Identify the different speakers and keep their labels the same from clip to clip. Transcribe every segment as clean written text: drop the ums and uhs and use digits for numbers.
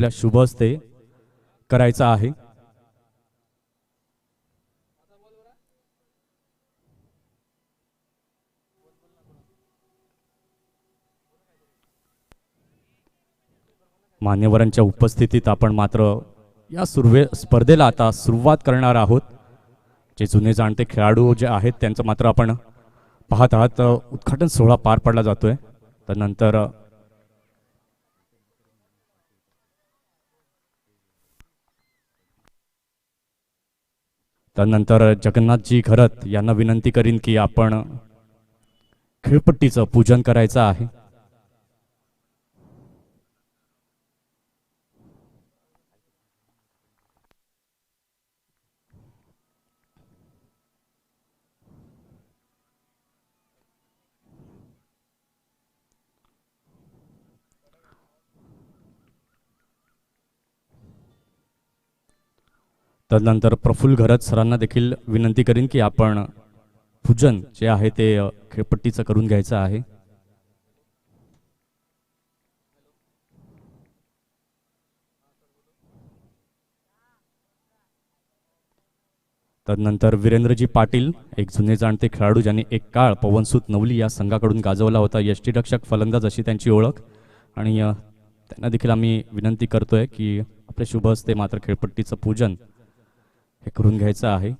Speaker 1: आपल्या शुभ हस्ते करायचा आहे। मान्यवरांच्या उपस्थितीत आपण मात्र या स्पर्धेला आता सुरुवात करणार आहोत। जे जुने जाणते खेळाडू जे आहेत त्यांचं मात्र आपण पाहत आहात उद्घाटन सोहळा पार पडला जातोय। त्यानंतर जगन्नाथजी घरत यांना विनंती करीन की आपण खेळपट्टीचं पूजन करायचं आहे। तदनंतर प्रफुल्ल घरत सरांना देखील विनंती करीन की आपण पूजन जे आहे ते खेळपट्टीचं करून घ्यायचं आहे। तदनंतर वीरेंद्रजी पाटील एक जुने जाणते खेळाडू ज्यांनी एक काळ पवनसूत नवली या संघाकडून गाजवला होता, यष्टीरक्षक फलंदाज अशी त्यांची ओळख, आणि त्यांना देखील आम्ही विनंती करतोय की आपल्या शुभ हस्ते मात्र खेळपट्टीचं पूजन हे करून घ्यायचं आहे।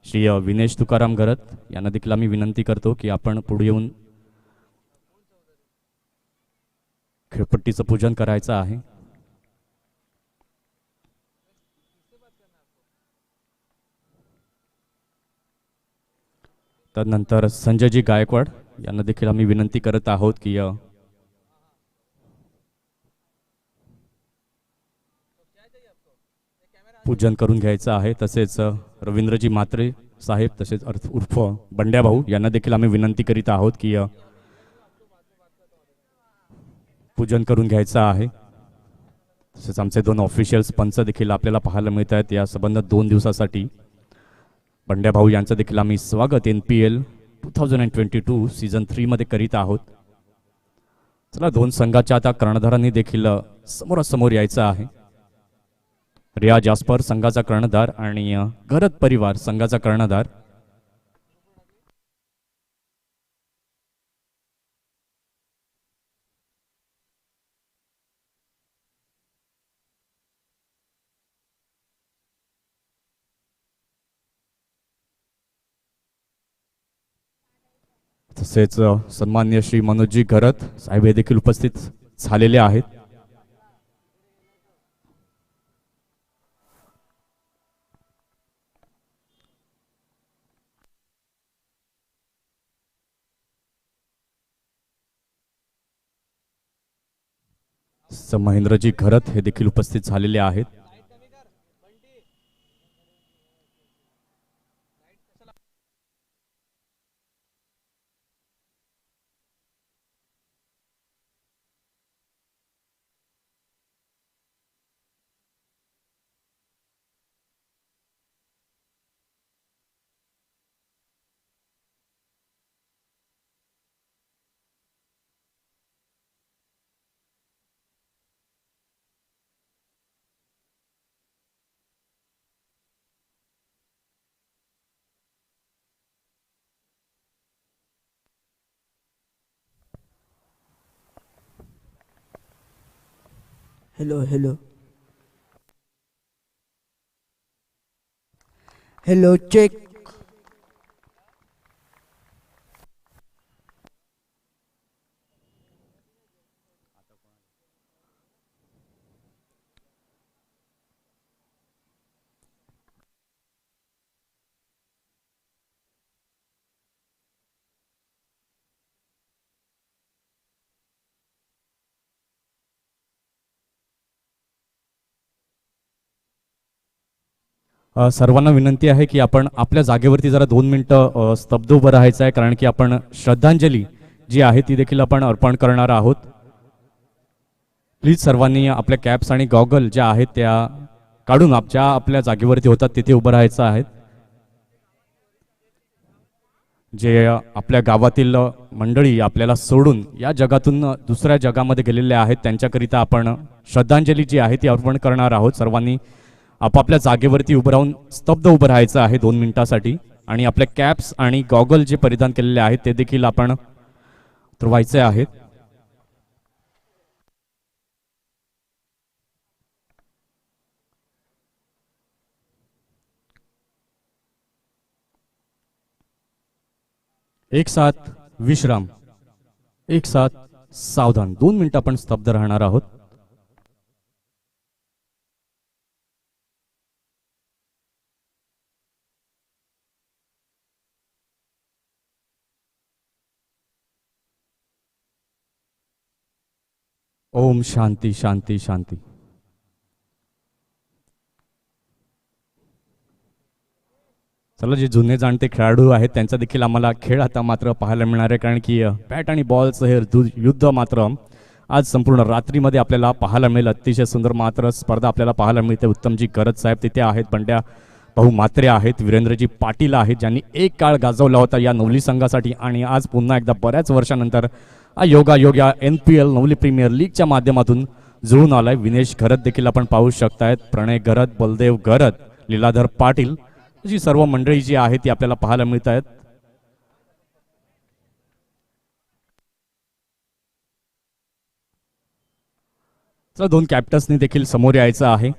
Speaker 1: श्री विनेश तुकाराम घरत यांना देखील आम्ही विनंती करतो की आपण पुढे येऊन खेळपट्टीचं पूजन करायचं आहे। तदनंतर संजयजी गायकवाड यांना देखील आम्ही विनंती करत आहोत की पूजन करून घ्यायचं आहे। तसेच रवींद्रजी मात्रे साहेब तसेच उर्फ बंड्या भाऊ यांना देखील आम्ही विनंती करीत आहोत की पूजन करून घ्यायचं आहे। तसेच आमचे दोन ऑफिशियल्स पंच देखील आपल्याला पाहायला मिळत आहेत या संबंधात 2 दिवसासाठी। बंड्या भाऊ यांचं देखील आम्ही स्वागत NPL 2022 सीझन 3 मध्ये करीत आहोत। चला, 2 संघाच्या आता कर्णधारांनी देखील समोरासमोर यायचं आहे। रिया जास्पर संघाचा कर्णधार आणि घरत परिवार संघाचा कर्णधार। तसेच सन्माननीय श्री मनोजजी घरत साहेब हे देखील उपस्थित झालेले आहेत। महेंद्रजी घरत हे देखील उपस्थित झालेले आहेत।
Speaker 2: Hello hello hello check.
Speaker 1: सर्वांना विनंती आहे की आपण आपल्या जागेवरती जरा 2 मिनिटं स्तब्ध उभं राहायचं आहे, कारण की आपण श्रद्धांजली जी आहे ती देखील आपण अर्पण करणार आहोत। प्लीज सर्वांनी आपल्या कॅप्स आणि गॉगल ज्या आहेत त्या काढून आपल्या जागेवरती होतात तिथे उभं राहायचं आहे। जे आपल्या गावातील मंडळी आपल्याला सोडून या जगातून दुसऱ्या जगामध्ये गेलेले आहेत त्यांच्याकरिता आपण श्रद्धांजली जी आहे ती अर्पण करणार आहोत. सर्वांनी आपापल्या जागेवरती उभं राहून स्तब्ध उभं राहायचं आहे 2 मिनिटासाठी आणि आपल्या कॅप्स आणि गॉगल जे परिधान केलेले आहेत ते देखील आपण उतरवायचे आहेत. एक साथ विश्राम, एक साथ सावधान. 2 मिनिटं आपण स्तब्ध राहणार आहोत. ओम शांती शांती शांती. चला, जे जुने जाणते खेळाडू आहेत त्यांचा देखील आम्हाला खेळ आता मात्र पाहायला मिळणार आहे, कारण की बॅट आणि बॉलचं हे युद्ध मात्र आज संपूर्ण रात्रीमध्ये आपल्याला पाहायला मिळेल. अतिशय सुंदर मात्र स्पर्धा आपल्याला पाहायला मिळते. उत्तमजी गरज साहेब तिथे आहेत, बंड्या भाऊ म्हात्रे आहेत, वीरेंद्रजी पाटील आहेत ज्यांनी एक काळ गाजवला होता या नवली संघासाठी आणि आज पुन्हा एकदा बऱ्याच वर्षानंतर योगायोग या NPL नवली प्रीमियर लीगच्या माध्यमातून जुळून आलाय. विनेश घरत देखील आपण पाहू शकतायत, प्रणय घरत, बलदेव घरत, लीलाधर पाटील, जी सर्व मंडळी जी आहे ती आपल्याला पाहायला मिळत आहेत. चला, 2 कॅप्टन्सनी देखील समोर यायचं आहे.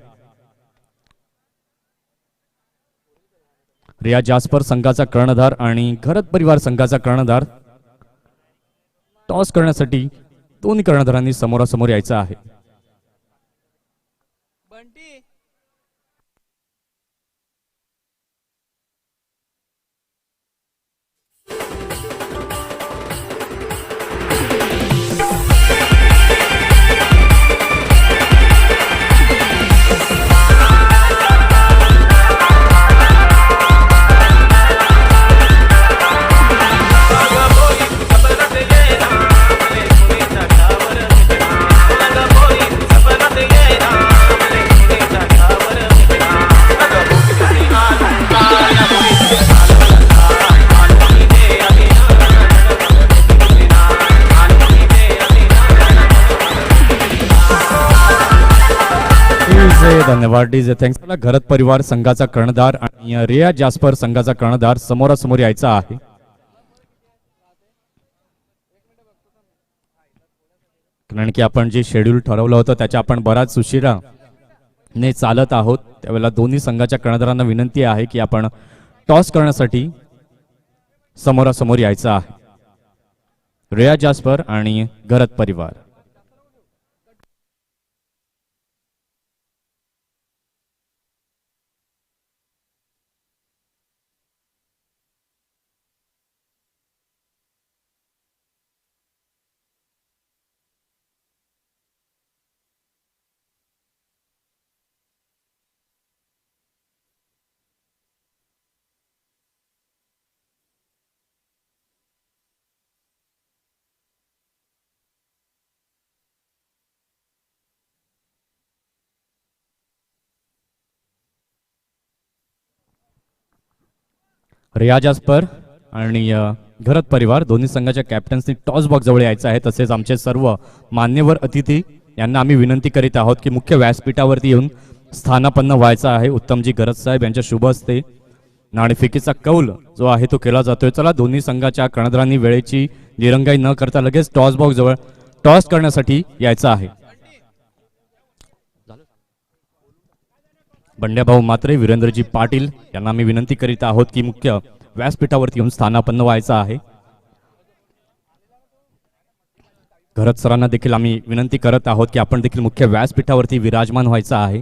Speaker 1: रिया जास्पर संघाचा कर्णधार आणि घरत परिवार संघाचा कर्णधार. टॉस करण्यासाठी दोन्ही कर्णधारांनी समोरासमोर यायचं आहे. धन्यवाद डीजे, थँक्स. घरत परिवार संघाचा कर्णधार आणि रिया जास्पर संघाचा कर्णधार समोरासमोर यायचा आहे. कारण की आपण जे शेड्यूल ठरवलं होतं त्याच्या आपण बराच उशिरा ने चालत आहोत. त्यावेळेला दोन्ही संघाच्या कर्णधारांना विनंती आहे की आपण टॉस करण्यासाठी समोरासमोर यायचं आहे. रिया जास्पर आणि घरत परिवार. रिया जास्पर आणि घरत परिवार दोन्ही संघाच्या कॅप्टन्सनी टॉस बॉक्स जवळ यायचं आहे. तसेच आमचे सर्व मान्यवर अतिथी यांना आम्ही विनंती करीत आहोत की मुख्य व्यासपीठावरती येऊन स्थानापन्न व्हायचं आहे. उत्तमजी गरज साहेब यांच्या शुभ हस्ते नाणेफेकीचा कौल जो आहे तो केला जातोय. चला, दोन्ही संघाच्या कर्णधारांनी वेळेची दिरंगाई न करता लगेच टॉस बॉक्स जवळ टॉस करण्यासाठी यायचं आहे. बंड्याभाऊ म्हात्रे, वीरेंद्रजी पाटील यांना आम्ही विनंती करीत आहोत की मुख्य व्यासपीठावरती येऊन स्थानापन्न व्हायचं आहे. घरत सरांना देखील आम्ही विनंती करत आहोत की आपण देखील मुख्य व्यासपीठावरती विराजमान व्हायचं आहे.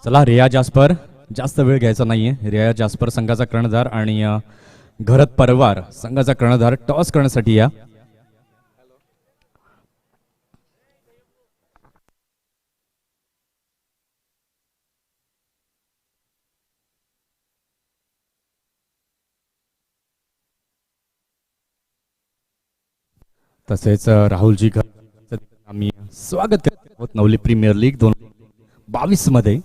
Speaker 1: चला रिया जास्पर, जास्त वेळ घ्यायचा नाहीये. रिया जास्पर संघाचा कर्णधार आणि घरत परवार संघाचा कर्णधार टॉस करण्यासाठी या. तसेच राहुलजी घर आम्ही स्वागत करत आहोत नवली प्रीमियर लीग 2022 मध्ये.